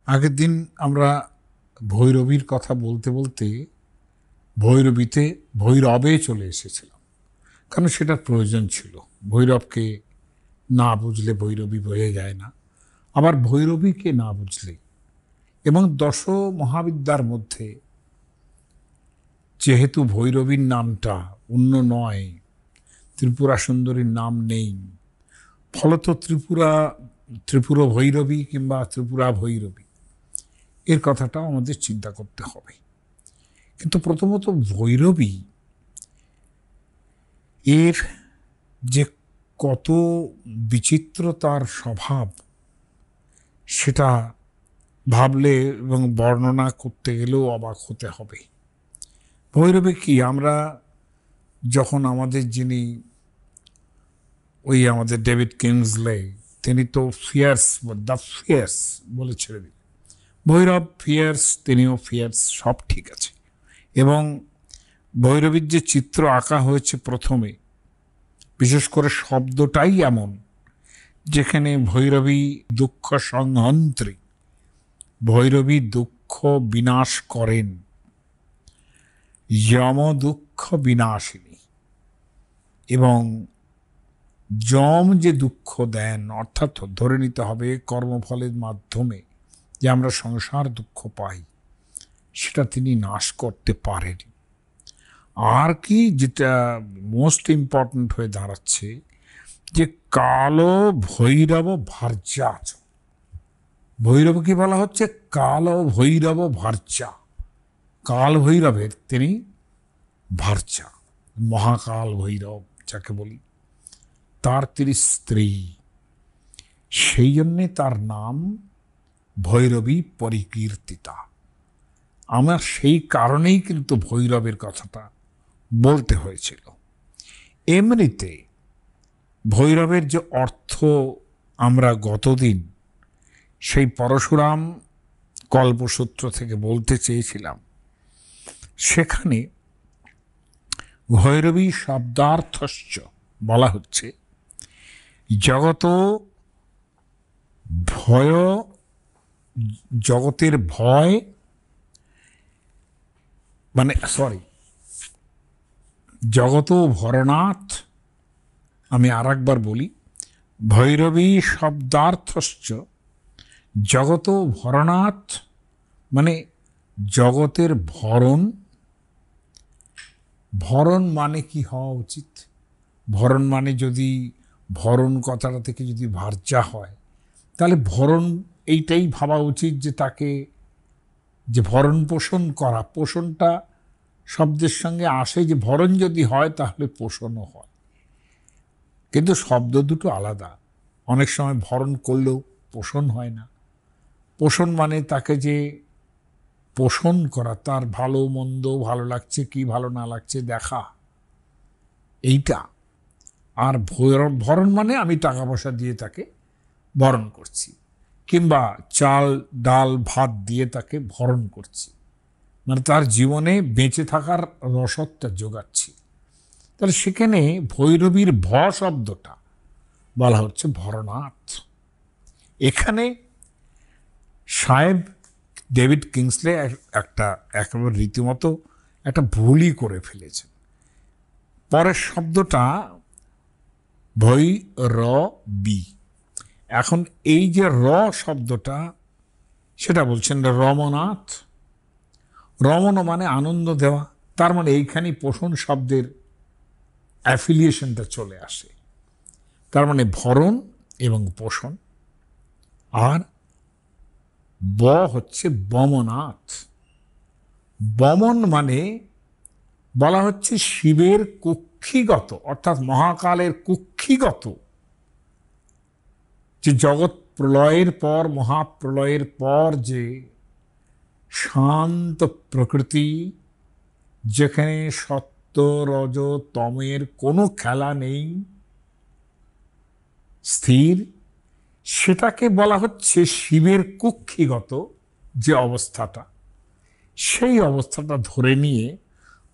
আগের দিন আমরা ভৈরবীর কথা বলতে বলতে ভৈরবীতে ভৈরবে চলে এসেছিলাম, কারণ সেটার প্রয়োজন ছিল। ভৈরবকে না বুঝলে ভৈরবী বয়ে যায় না, আবার ভৈরবীকে না বুঝলে, এবং দশ মহাবিদ্যার মধ্যে যেহেতু ভৈরবীর নামটা অন্য নয়, ত্রিপুরা সুন্দরীর নাম নেই, ফলত ত্রিপুরা ভৈরবী কিংবা ত্রিপুরা ভৈরবী এর কথাটাও আমাদের চিন্তা করতে হবে। কিন্তু প্রথমত ভৈরবী এর যে কত বিচিত্রতার স্বভাব, সেটা ভাবলে এবং বর্ণনা করতে গেলেও অবাক হতে হবে। ভৈরবী কি, আমরা যখন আমাদের যিনি আমাদের ডেভিড কিংসলে, তিনি তো ফিয়ার্স, দ্য ফিয়ার্স বলে ছেড়ে দিলেন। ভৈরব ফিয়ার্স, তিনিও ফিয়ার্স, সব ঠিক আছে। এবং ভৈরবীর যে চিত্র আঁকা হয়েছে প্রথমে, বিশেষ করে শব্দটাই এমন যেখানে ভৈরবী দুঃখ সংহন্ত্রী, ভৈরবী দুঃখ বিনাশ করেন, যম দুঃখ বিনাশিনী। এবং যম যে দুঃখ দেন, অর্থাৎ ধরে নিতে হবে কর্মফলের মাধ্যমে যে আমরা সংসার দুঃখ পাই, সেটা তিনি নাশ করতে পারেন। আর কি, যেটা মোস্ট ইম্পর্ট্যান্ট হয়ে দাঁড়াচ্ছে, যে কালো ভৈরব ভার্যাচ, ভৈরবকে বলা হচ্ছে কালো ভৈরব ভার্যা, কাল ভৈরবের তিনি ভার্যা, মহাকাল ভৈরব যাকে বলি, তার তিনি স্ত্রী। সেই জন্যে তার নাম ভৈরবী পরিকীর্তিতা। আমার সেই কারণেই কিন্তু ভৈরবের কথাটা বলতে হয়েছিল। এমনিতে ভৈরবের যে অর্থ আমরা গতদিন সেই পরশুরাম কল্পসূত্র থেকে বলতে চেয়েছিলাম, সেখানে ভৈরবী শব্দার্থশ্চ বলা হচ্ছে জগত ভয়, জগতের ভয়, মানে জগত ভরনাথ। আমি আর একবার বলি, ভৈরবী শব্দার্থশ্চ জগত ভরনাথ, মানে জগতের ভরণ। ভরণ মানে কি হওয়া উচিত? ভরণ মানে, যদি ভরণ কথাটা থেকে যদি ভার্যা হয়, তাহলে ভরণ এইটাই ভাবা উচিত যে তাকে যে ভরণ পোষণ করা, পোষণটা শব্দের সঙ্গে আসে, যে ভরণ যদি হয় তাহলে পোষণও হয়, কিন্তু শব্দ দুটো আলাদা। অনেক সময় ভরণ করলেও পোষণ হয় না। পোষণ মানে তাকে যে পোষণ করা, তার ভালো মন্দ, ভালো লাগছে কি ভালো না লাগছে দেখা, এইটা। আর ভরণ মানে আমি টাকা পয়সা দিয়ে তাকে ভরণ করছি, কিংবা চাল ডাল ভাত দিয়ে তাকে ভরণ করছি, মানে তার জীবনে বেঁচে থাকার রসদটা যোগাচ্ছি। তাহলে সেখানে ভৈরবীর ভ শব্দটা বলা হচ্ছে ভরনাথ। এখানে সাহেব ডেভিড কিংসলে একেবারে রীতিমতো একটা ভুলই করে ফেলেছেন। পরের শব্দটা ভৈরবী, এখন এই যে র শব্দটা, সেটা বলছেন রমনাথ। রমণ মানে আনন্দ দেওয়া, তার মানে এইখানেই পোষণ শব্দের অ্যাফিলিয়েশনটা চলে আসে। তার মানে ভরণ এবং পোষণ। আর ব হচ্ছে বমনাথ। বমন মানে বলা হচ্ছে শিবের কুক্ষিগত, অর্থাৎ মহাকালের কুক্ষিগত, যে জগৎ প্রলয়ের পর, মহাপ্রলয়ের পর যে শান্ত প্রকৃতি, যেখানে সত্য রজ তমের কোনো খেলা নেই, স্থির, সেটাকে বলা হচ্ছে শিবের কুক্ষিগত যে অবস্থাটা। সেই অবস্থাটা ধরে নিয়ে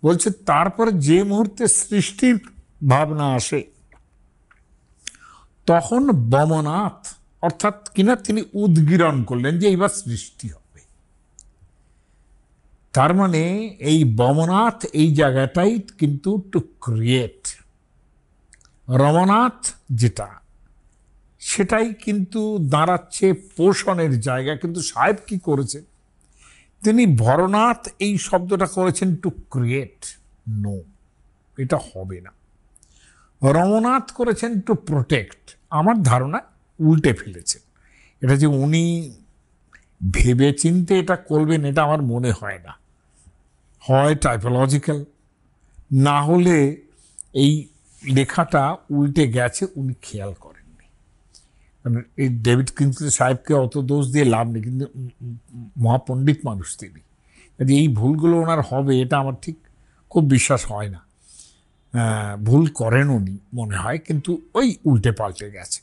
বলছে, তারপরে যে মুহূর্তে সৃষ্টির ভাবনা আসে, তখন বমনাথ অর্থাৎ কিনা তিনি উদ্গীরণ করলেন যে এইবার সৃষ্টি হবে। তার মানে এই বমনাথ এই জায়গাটাই কিন্তু টু ক্রিয়েট, রমনাথ যেটা সেটাই কিন্তু দাঁড়াচ্ছে পোষণের জায়গা। কিন্তু সাহেব কি করেছেন, তিনি ভরনাথ এই শব্দটা করেছেন টু ক্রিয়েট। নো, এটা হবে না। রমনাথ করেছেন টু প্রোটেক্ট। আমার ধারণা উল্টে ফেলেছেন। এটা যে উনি ভেবে চিনতে এটা করবেন এটা আমার মনে হয় না। হয় টাইপোলজিক্যাল, না হলে এই লেখাটা উল্টে গেছে উনি খেয়াল করেননি। কারণ এই ডেভিড কিংসলি সাহেবকে অত দোষ দিয়ে লাভ নেই, কিন্তু মহাপণ্ডিত মানুষ তিনি। এই ভুলগুলো ওনার হবে এটা আমার ঠিক খুব বিশ্বাস হয় না। ভুল করেন উনি মনে হয়, কিন্তু ওই উল্টে পাল্টে গেছে।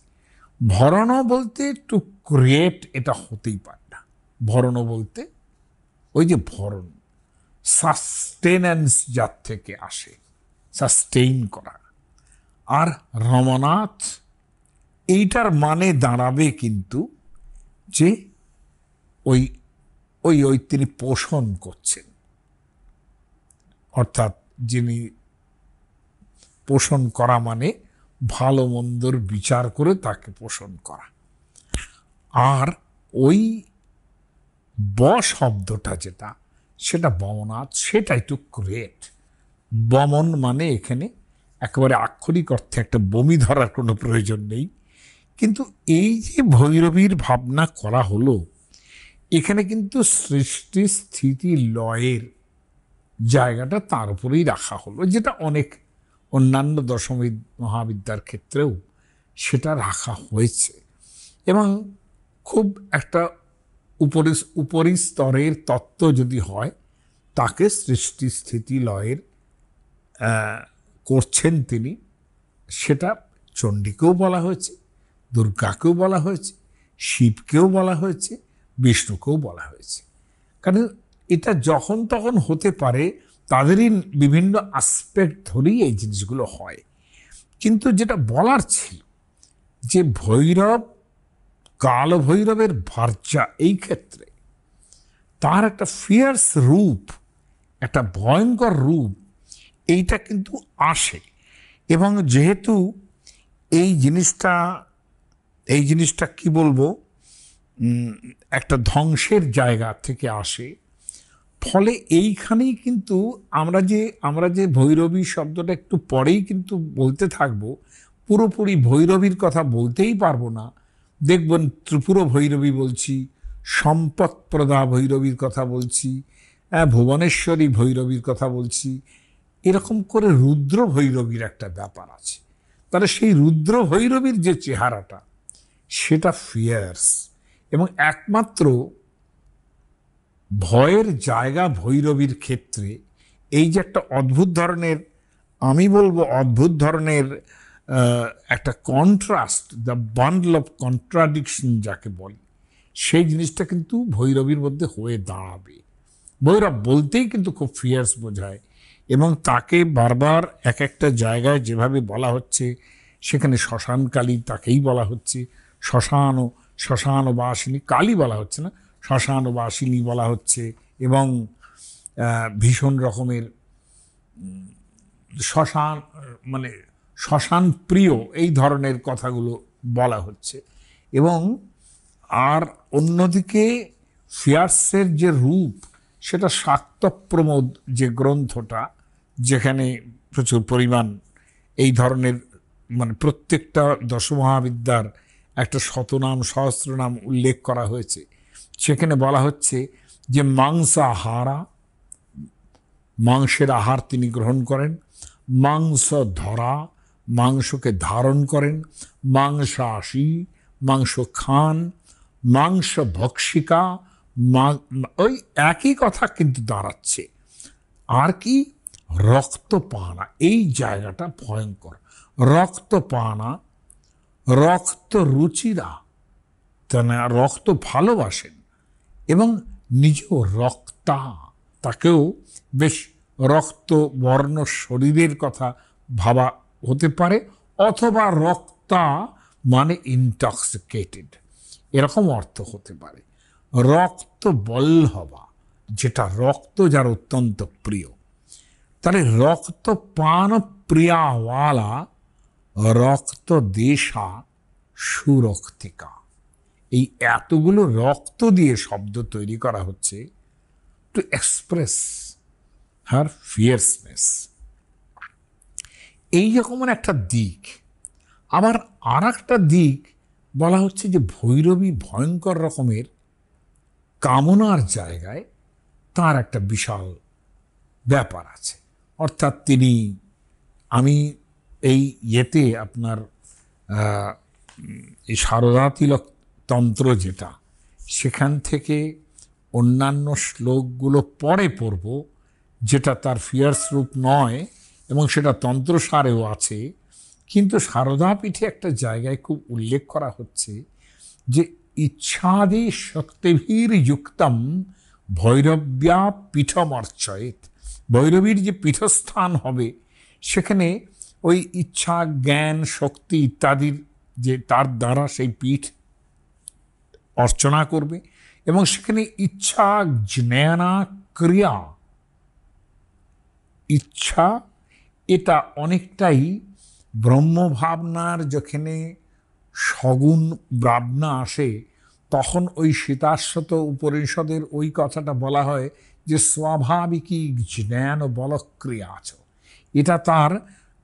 ভরণ বলতে টু ক্রিয়েট এটা হতেই পারে না। ভরণ বলতে ওই যে ভরণ, সাস্টেনেন্স যার থেকে আসে, সাস্টেইন করা। আর রমনাথ এইটার মানে দাঁড়াবে কিন্তু যে ওই ওই ওই তিনি পোষণ করছেন, অর্থাৎ যিনি পোষণ করা মানে ভালো মন্দর বিচার করে তাকে পোষণ করা। আর ওই ব শব্দটা যেটা, সেটা বমনাথ, সেটাই টু ক্রিয়েট। বমন মানে এখানে একেবারে আক্ষরিক অর্থে একটা বমি ধরার কোনো প্রয়োজন নেই। কিন্তু এই যে ভৈরবীর ভাবনা করা হলো, এখানে কিন্তু সৃষ্টি স্থিতি লয়ের জায়গাটা তার উপরেই রাখা হলো, যেটা অনেক অন্যান্য দশম মহাবিদ্যার ক্ষেত্রেও সেটা রাখা হয়েছে। এবং খুব একটা উপরি স্তরের তত্ত্ব যদি হয়, তাকে সৃষ্টি স্থিতি লয়ের করছেন তিনি। সেটা চণ্ডীকেও বলা হয়েছে, দুর্গাকেও বলা হয়েছে, শিবকেও বলা হয়েছে, বিষ্ণুকেও বলা হয়েছে। কারণ এটা যখন তখন হতে পারে, তাদেরই বিভিন্ন আসপেক্ট ধরেই এই জিনিসগুলো হয়। কিন্তু যেটা বলার ছিল যে ভৈরব, কাল ভৈরবের ভার্যা, এই ক্ষেত্রে তার একটা ফিয়ার্স রূপ, একটা ভয়ঙ্কর রূপ, এইটা কিন্তু আসে। এবং যেহেতু এই জিনিসটা কি বলবো, একটা ধ্বংসের জায়গা থেকে আসে, ফলে এইখানেই কিন্তু আমরা যে ভৈরবী শব্দটা একটু পরেই কিন্তু বলতে থাকবো, পুরোপুরি ভৈরবীর কথা বলতেই পারবো না। দেখবেন ত্রিপুর ভৈরবী বলছি, সম্পদপ্রদা ভৈরবীর কথা বলছি, ভুবনেশ্বরী ভৈরবীর কথা বলছি, এরকম করে রুদ্র ভৈরবীর একটা ব্যাপার আছে। তাহলে সেই রুদ্র ভৈরবীর যে চেহারাটা, সেটা ফিয়ার্স। এবং একমাত্র ভয়ের জায়গা ভৈরবীর ক্ষেত্রে এই যে একটা অদ্ভুত ধরনের, আমি বলবো অদ্ভুত ধরনের একটা contrast, the bundle of contradiction যাকে বলি, সেই জিনিসটা কিন্তু ভৈরবীর মধ্যে হয়ে দাঁড়াবে। ভৈরব বলতেই কিন্তু খুব ফিয়ার্স বোঝায়। এবং তাকে বারবার এক একটা জায়গায় যেভাবে বলা হচ্ছে, সেখানে শ্মশানকালী তাকেই বলা হচ্ছে, শ্মশানবাসিনী, কালী বলা হচ্ছে না, শ্মশানবাসিনী বলা হচ্ছে। এবং ভীষণ রকমের শ্মশান প্রিয় এই ধরনের কথাগুলো বলা হচ্ছে। এবং আর অন্যদিকে ফিয়ার্সের যে রূপ, সেটা শাক্তপ্রমোদ যে গ্রন্থটা, যেখানে প্রচুর পরিমাণ এই ধরনের প্রত্যেকটা দশমহাবিদ্যার একটা শতনাম সহস্রনাম উল্লেখ করা হয়েছে। সেখানে বলা হচ্ছে যে মাংসাহারা, মাংসের আহার তিনি গ্রহণ করেন, মাংস ধরা, মাংসকে ধারণ করেন, মাংসাশী, মাংস খান, মাংস ভক্ষিকা, ওই একই কথা কিন্তু দাঁড়াচ্ছে। আর কি, রক্তপানা, এই জায়গাটা ভয়ঙ্কর। রক্তপানা, রক্ত রুচিরা, রক্ত ভালোবাসেন এবং নিজেও রক্তা, তাকেও বেশ রক্ত বর্ণ শরীরের কথা ভাবা হতে পারে, অথবা রক্তা মানে ইনটক্সিকেটেড, এরকম অর্থ হতে পারে। রক্ত বল্লভা, যেটা রক্ত যার অত্যন্ত প্রিয়, তাহলে রক্ত পান প্রিয়াওয়ালা, রক্ত দেশা সুরক্তিকা। এই এতগুলো রক্ত দিয়ে শব্দ তৈরি করা হচ্ছে টু এক্সপ্রেস হার ফিয়ার্সনেস। এই রকম একটা দিক। আবার আর একটা দিক বলা হচ্ছে যে ভৈরবী ভয়ঙ্কর রকমের কামনার জায়গায় তার একটা বিশাল ব্যাপার আছে। অর্থাৎ তিনি, আমি এই ইয়েতে আপনার এই সারদা তিলক তন্ত্র যেটা, সেখান থেকে অন্যান্য শ্লোকগুলো পরে পড়ব, যেটা তার ফিয়ার্স রূপ নয় এবং সেটা তন্ত্রসারেও আছে। কিন্তু সারদা পীঠে একটা জায়গায় খুব উল্লেখ করা হচ্ছে যে ইচ্ছাদি শক্তিভীর যুক্তম ভৈরব্যা পীঠমর্চয়েত। ভৈরবীর যে পীঠস্থান হবে সেখানে ওই ইচ্ছা, জ্ঞান, শক্তি ইত্যাদির যে তার দ্বারা সেই পীঠ অর্চনা করবে এবং সেখানে ইচ্ছা, জ্ঞানা, ক্রিয়া, ইচ্ছা এটা অনেকটাই ব্রহ্মভাবনার যেখানে সগুণ ভাবনা আসে, তখন ওই সীতাশ্বত উপনিষদের ওই কথাটা বলা হয় যে স্বাভাবিকই জ্ঞান বলক্রিয়া আছে। এটা তার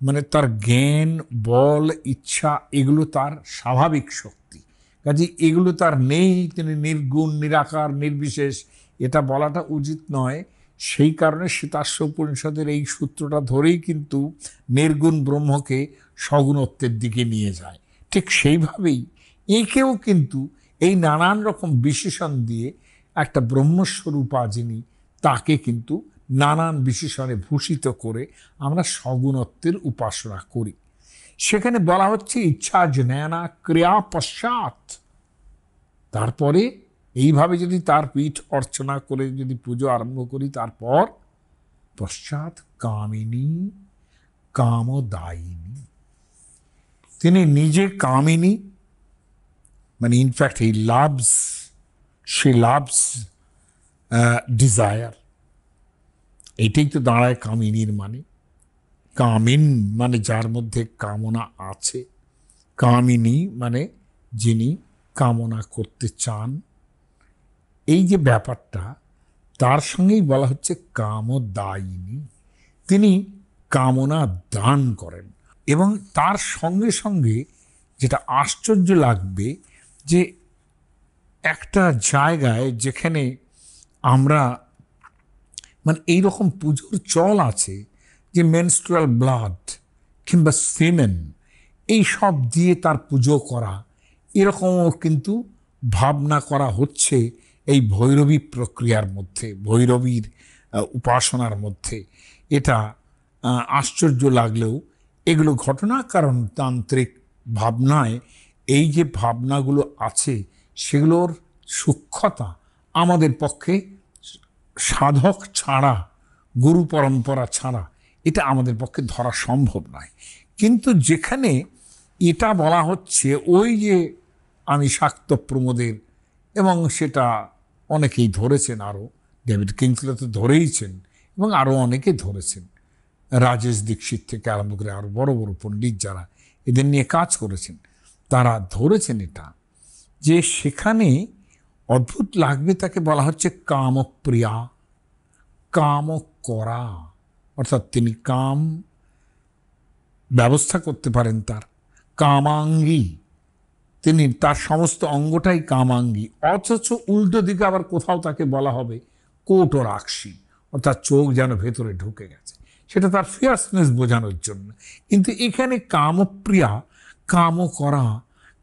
মানে তার জ্ঞান, বল, ইচ্ছা এগুলো তার স্বাভাবিক শক্তি, কাজে এগুলো তার নেই, তিনি নির্গুণ, নিরাকার, নির্বিশেষ, এটা বলাটা উচিত নয়। সেই কারণে সীতাশ্ব উপনিষদের এই সূত্রটা ধরেই কিন্তু নির্গুণ ব্রহ্মকে সগুণত্বের দিকে নিয়ে যায়। ঠিক সেইভাবেই একেও কিন্তু এই নানান রকম বিশেষণ দিয়ে একটা ব্রহ্মস্বরূপা যিনি, তাকে কিন্তু নানান বিশেষণে ভূষিত করে আমরা সগুণত্বের উপাসনা করি। সেখানে বলা হচ্ছে ইচ্ছা, জ্ঞানা, ক্রিয়া পশ্চাৎ, তারপরে এইভাবে যদি তার পীঠ অর্চনা করে যদি পুজো আরম্ভ করি, তারপর পশ্চাৎ কামিনী কামদায়িনী, তিনি নিজে কামিনী, মানে in fact he loves, she loves desire. এটাই তো দাঁড়ায় কামিনীর মানে। কামিন মানে যার মধ্যে কামনা আছে, কামিনী মানে যিনি কামনা করতে চান। এই যে ব্যাপারটা, তার সঙ্গেই বলা হচ্ছে কামদায়িনী, তিনি কামনা দান করেন। এবং তার সঙ্গে সঙ্গে যেটা আশ্চর্য লাগবে যে একটা জায়গায় যেখানে আমরা মানে এইরকম পুজোর চল আছে যে মেনস্ট্রুয়াল ব্লাড কিংবা সিমেন এই সব দিয়ে তার পুজো করা, এরকমও কিন্তু ভাবনা করা হচ্ছে এই ভৈরবী প্রক্রিয়ার মধ্যে, ভৈরবীর উপাসনার মধ্যে। এটা আশ্চর্য লাগলেও এগুলো ঘটনা, কারণ তান্ত্রিক ভাবনায় এই যে ভাবনাগুলো আছে সেগুলোর সূক্ষ্মতা আমাদের পক্ষে সাধক ছাড়া, গুরু পরম্পরা ছাড়া এটা আমাদের পক্ষে ধরা সম্ভব নয়। কিন্তু যেখানে এটা বলা হচ্ছে, ওই যে আমি শাক্ত প্রমোদের, এবং সেটা অনেকেই ধরেছেন, আরও ডেভিড কিংসলে তো ধরেইছেন এবং আরও অনেকে ধরেছেন, রাজেশ দীক্ষিত থেকে আরম্ভ করে আরও বড় বড় পণ্ডিত যারা এদের নিয়ে কাজ করেছেন, তারা ধরেছেন এটা, যে সেখানে অদ্ভুত লাগবে তাকে বলা হচ্ছে কামপ্রিয়া, কাম করা, অর্থাৎ তিনি কাম ব্যবস্থা করতে পারেন, তার কামাঙ্গী, তিনি তার সমস্ত অঙ্গটাই কামাঙ্গী। অথচ উল্টো দিকে আবার কোথাও তাকে বলা হবে কোটরাক্ষী, অর্থাৎ চোখ যেন ভেতরে ঢুকে গেছে, সেটা তার ফিয়ার্সনেস বোঝানোর জন্য। কিন্তু এখানে কামপ্রিয়া, কাম করা,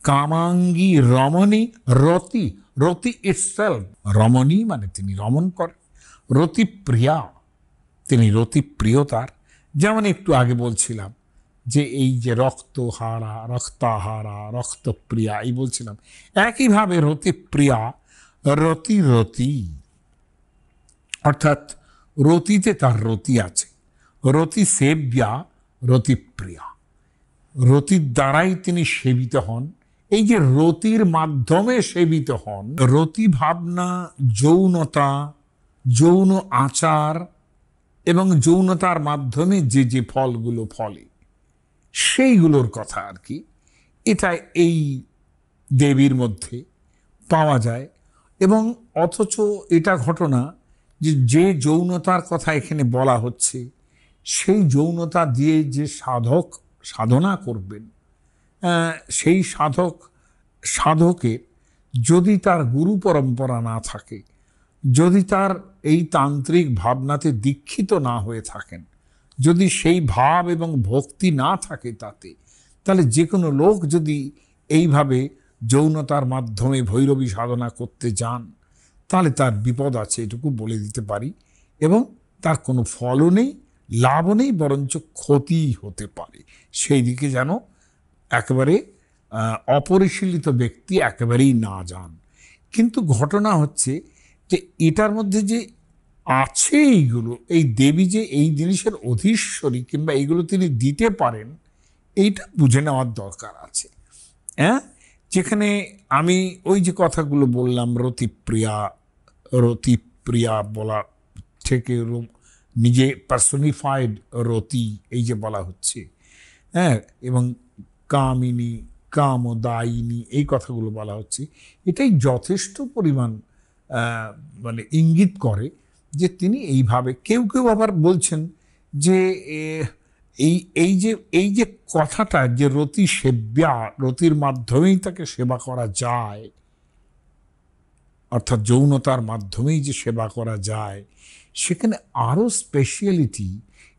কামাঙ্গী, রমণী, রতি, রতি ইটসেলফ, রমণী মানে তিনি রমণ করেন, রতি প্রিয়া, তিনি রতি প্রিয়তার। যেমন একটু আগে বলছিলাম যে এই যে রক্তহারা, রক্তাহারা, রক্তপ্রিয়া, এই বলছিলাম, একইভাবে রতিপ্রিয়া, রতি রতি, অর্থাৎ রতিতে তার রতি আছে, রতি সেব্যা, রতিপ্রিয়া, রতির দ্বারাই তিনি সেবিত হন এই যে রতির মাধ্যমে সেবিত হন, রতি ভাবনা, যৌনতা, যৌন আচার এবং যৌনতার মাধ্যমে যে যে ফলগুলো ফলে সেইগুলোর কথা আর কি, এটা এই দেবীর মধ্যে পাওয়া যায়। এবং অথচ এটা ঘটনা যে যে যৌনতার কথা এখানে বলা হচ্ছে, সেই যৌনতা দিয়ে যে সাধক সাধনা করবেন, সেই সাধকের যদি তার গুরু পরম্পরা না থাকে, যদি তার এই তান্ত্রিক ভাবনাতে দীক্ষিত না হয়ে থাকেন, যদি সেই ভাব এবং ভক্তি না থাকে তাতে, তাহলে যে কোনো লোক যদি এইভাবে যৌনতার মাধ্যমে ভৈরবী সাধনা করতে যান, তাহলে তার বিপদ আছে, এটুকু বলে দিতে পারি। এবং তার কোনো ফলও নেই, লাভও নেই, বরঞ্চ ক্ষতিই হতে পারে। সেই দিকে যেন একেবারে অপরিশীলিত ব্যক্তি একেবারেই না যান। কিন্তু ঘটনা হচ্ছে যে এটার মধ্যে যে আছে এইগুলো, এই দেবী যে এই জিনিসের অধীশ্বরী কিংবা এইগুলো তিনি দিতে পারেন, এইটা বুঝে নেওয়ার দরকার আছে। হ্যাঁ, যেখানে আমি ওই যে কথাগুলো বললাম, রতিপ্রিয়া বলা থেকে নিজে পার্সোনিফাইড রতি এই যে বলা হচ্ছে, হ্যাঁ, এবং কামিনী, কামদায়িনী এই কথাগুলো বলা হচ্ছে, এটাই যথেষ্ট পরিমাণ মানে ইঙ্গিত করে যে তিনি এইভাবে, কেউ কেউ আবার বলছেন যে এই যে কথাটা যে রতি সেব্যা, রতির মাধ্যমেই তাকে সেবা করা যায়, অর্থাৎ যৌনতার মাধ্যমেই যে সেবা করা যায়, সেখানে আরও স্পেশালিটি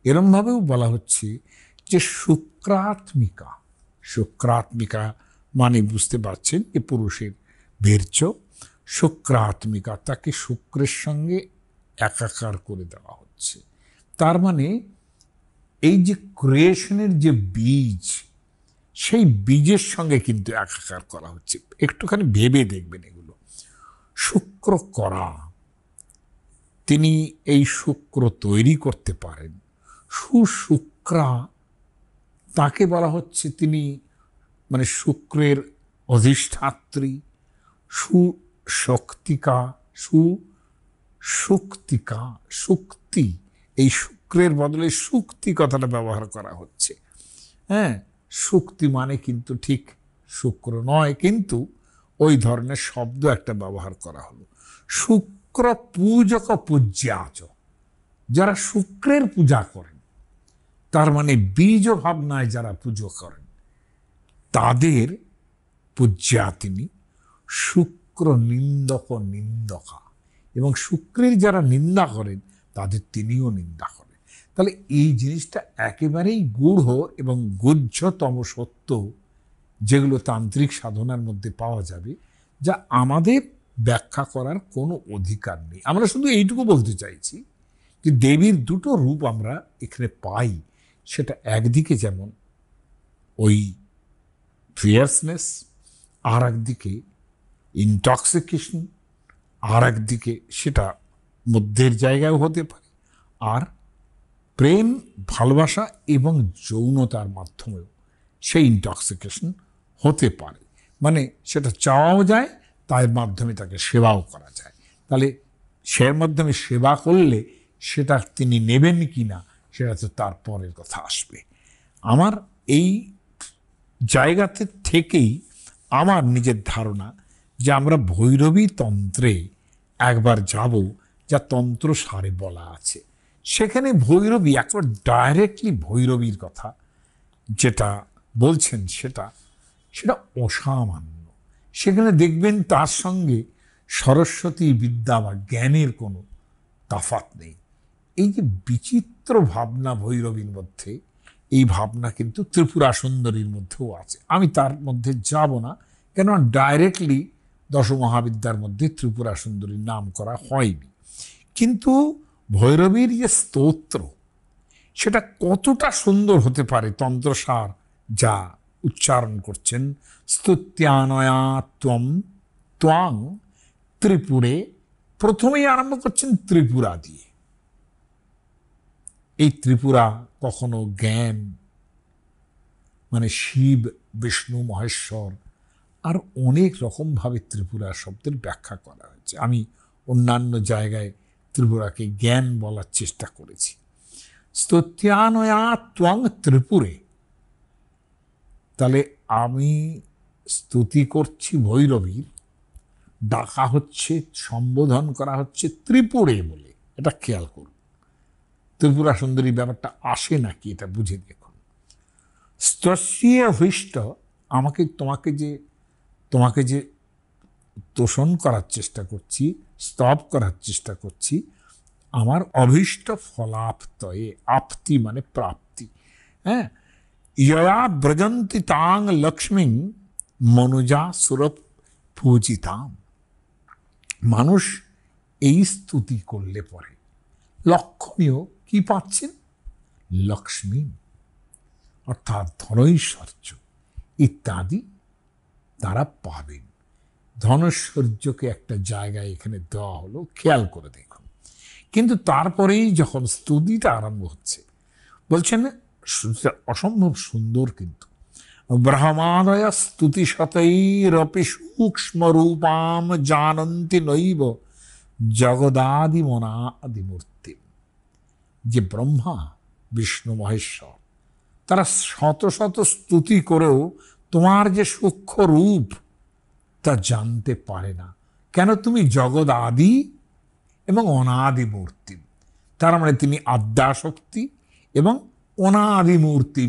এরমভাবেও বলা হচ্ছে যে শুক্রাত্মিকা। শুক্রাত্মিকা মানে বুঝতে পারছেন যে পুরুষের বীর্য, শুক্রাত্মিকা, তাকে শুক্রের সঙ্গে একাকার করে দেওয়া হচ্ছে। তার মানে এই যে ক্রিয়েশনের যে বীজ, সেই বীজের সঙ্গে কিন্তু একাকার করা হচ্ছে। একটুখানি ভেবে দেখবেন এগুলো। শুক্র করা, তিনি এই শুক্র তৈরি করতে পারেন। সুশুক্রা, তাকে বলা হচ্ছে তিনি মানে শুক্রের অধিষ্ঠাত্রী। সুশক্তিকা, সুশক্তিকা, শক্তি, এই শুক্রের বদলে শক্তি কথাটা ব্যবহার করা হচ্ছে। হ্যাঁ, শক্তি মানে কিন্তু ঠিক শুক্র নয়, কিন্তু ওই ধরনের শব্দ একটা ব্যবহার করা হলো। শুক্র পূজক পূজ্যাচ, যারা শুক্রের পূজা করেন, তার মানে বীজ ভাবনায় যারা পুজো করেন, তাদের পূজ্যা তিনি। শুক্র নিন্দক নিন্দকা, এবং শুক্রের যারা নিন্দা করেন তাদের তিনিও নিন্দা করেন। তাহলে এই জিনিসটা একেবারেই গূঢ় এবং গুহ্যতম সত্য, যেগুলো তান্ত্রিক সাধনার মধ্যে পাওয়া যাবে, যা আমাদের ব্যাখ্যা করার কোনো অধিকার নেই। আমরা শুধু এইটুকু বলতে চাইছি যে দেবীর দুটো রূপ আমরা এখানে পাই। সেটা একদিকে যেমন ওই ফিয়ার্সনেস, আর একদিকে ইনটক্সিকেশন, আর একদিকে সেটা মধ্যের জায়গায় হতে পারে, আর প্রেম, ভালোবাসা এবং যৌনতার মাধ্যমেও সেই ইনটক্সিকেশন হতে পারে। মানে সেটা চাওয়াও যায়, তার মাধ্যমে তাকে সেবাও করা যায়। তাহলে সে মাধ্যমে সেবা করলে সেটা তিনি নেবেন কি না, সেটা তো তার পরের কথা আসবে। আমার এই জায়গাতে থেকেই আমার নিজের ধারণা যে আমরা ভৈরবী তন্ত্রে একবার যাব, যা তন্ত্র সারে বলা আছে। সেখানে ভৈরবী একবার ডাইরেক্টলি ভৈরবীর কথা যেটা বলছেন, সেটা অসামান্য। সেখানে দেখবেন তার সঙ্গে সরস্বতী বিদ্যা বা জ্ঞানের কোনো তফাৎ নেই। এই যে বিচিত্র ভাবনা ভৈরবীর মধ্যে, এই ভাবনা কিন্তু ত্রিপুরা সুন্দরীর মধ্যেও আছে। আমি তার মধ্যে যাব না, কেননা ডাইরেক্টলি দশমহাবিদ্যার মধ্যে ত্রিপুরা সুন্দরীর নাম করা হয়নি। কিন্তু ভৈরবীর যে স্তোত্র, সেটা কতটা সুন্দর হতে পারে তন্ত্রসার যা উচ্চারণ করছেন, স্তুত্যানয়া ত্বম ত্বাং ত্রিপুরে, প্রথমেই আরম্ভ করছেন ত্রিপুরা দিয়ে। এই ত্রিপুরা কখনো জ্ঞান মানে শিব, বিষ্ণু, মহেশ্বর, আর অনেক রকমভাবে ত্রিপুরা শব্দের ব্যাখ্যা করা হয়েছে। আমি অন্যান্য জায়গায় ত্রিপুরাকে জ্ঞান বলার চেষ্টা করেছি। স্তুত্যানয়া ত্বং ত্রিপুরে, তাহলে আমি স্তুতি করছি ভৈরবীর, ডাকা হচ্ছে, সম্বোধন করা হচ্ছে ত্রিপুরে বলে। এটা খেয়াল করুন, ত্রিপুরা সুন্দরী ব্যাপারটা আসে নাকি এটা বুঝে দেখুন। স্তস্যে হৃষ্ট, তোমাকে যে তোষণ করার চেষ্টা করছি, স্তব করার চেষ্টা করছি, আমার অভীষ্ট ফলাপ্তয়ে, আপ্তি মানে প্রাপ্তি। হ্যাঁ, ইয়া ব্রজন্তি তাং লক্ষ্মী মনুজা সুরপ পূজিতাম। মানুষ এই স্তুতি করলে পরে লক্ষণীয় কি পাচ্ছেন? লক্ষ্মী, অর্থাৎ ধনৈশ্বর্য ইত্যাদি তারা পাবেন। ধনৈশ্বর্যকে একটা জায়গায় এখানে দেওয়া হলো, খেয়াল করে দেখুন। কিন্তু তারপরেই যখন স্তুতিটা আরম্ভ হচ্ছে, বলছেন অসম্ভব সুন্দর, কিন্তু ব্রহ্মাদয় স্তুতি শতৈরপি সূক্ষ্ম রূপাম জানন্তি নৈব জগদাদি মনাদিমূর্তি। যে ব্রহ্মা, বিষ্ণু, মহেশ্বর, তারা শত শত স্তুতি করেও তোমার যে সূক্ষ্ম রূপ তা জানতে পারে না। কেন? তুমি জগৎ আদি এবং অনাদি মূর্তি। তার মানে তিনি আদ্যাশক্তি এবং অনাদি মূর্তি,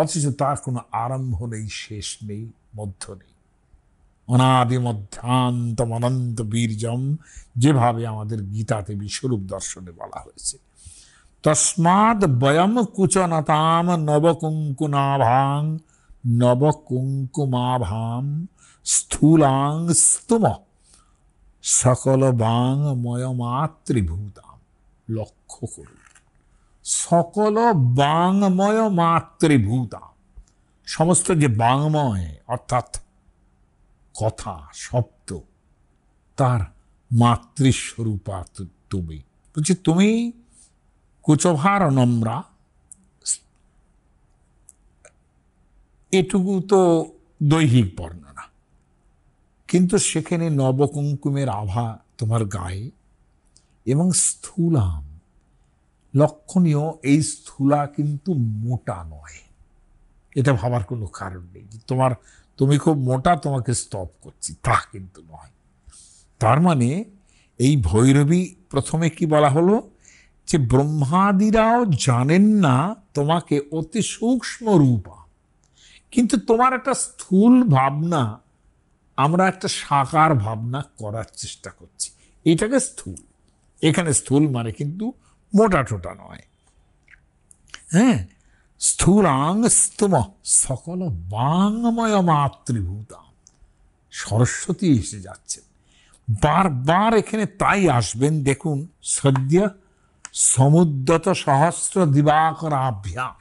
অথচ তার কোনো আরম্ভ নেই, শেষ নেই, মধ্য নেই। অনাদি মধ্যান্তম অনন্ত বীর্যম, যেভাবে আমাদের গীতাতে বিশ্বরূপ দর্শনে বলা হয়েছে। তস্মাদ বয়ম কুচনতাম নবকুঙ্কুমাভাং নবকুঙ্কুমাভাম স্থূলাং স্তুম সকল বাংময়মাতৃভূতাম। লক্ষ্য করুন, সকল বাংময় মাতৃভূতাম, সমস্ত যে বাংময় অর্থাৎ কথা, শব্দ, তার মাতৃস্বরূপা তুমি। বলছি তুমি কুচভার নম্রা, এটুকু তো দৈহিক বর্ণনা, কিন্তু সেখানে নবকুঙ্কুমের আভা তোমার গায়ে, এবং স্থূলাম, লক্ষণীয় এই স্থূলা কিন্তু মোটা নয়। এটা ভাবার কোনো কারণ নেই তুমি খুব মোটা, তোমাকে স্তব করছি, তা কিন্তু নয়। তার মানে এই ভৈরবী, প্রথমে কি বলা হলো যে ব্রহ্মাদিরাও জানেন না তোমাকে অতি সূক্ষ্ম রূপা, কিন্তু তোমার একটা স্থূল ভাবনা, আমরা একটা সাকার ভাবনা করার চেষ্টা করছি, এটাকে স্থূল। এখানে স্থূল মানে কিন্তু মোটা টোটা নয়। হ্যাঁ, স্থূলাং স্তম সকল বাংময় মাতৃভূতা, সরস্বতী এসে যাচ্ছেন বারবার এখানে, তাই আসবেন। দেখুন, সদ্য সমুদ্রত সহস্র দিবাকরাভ্যাম,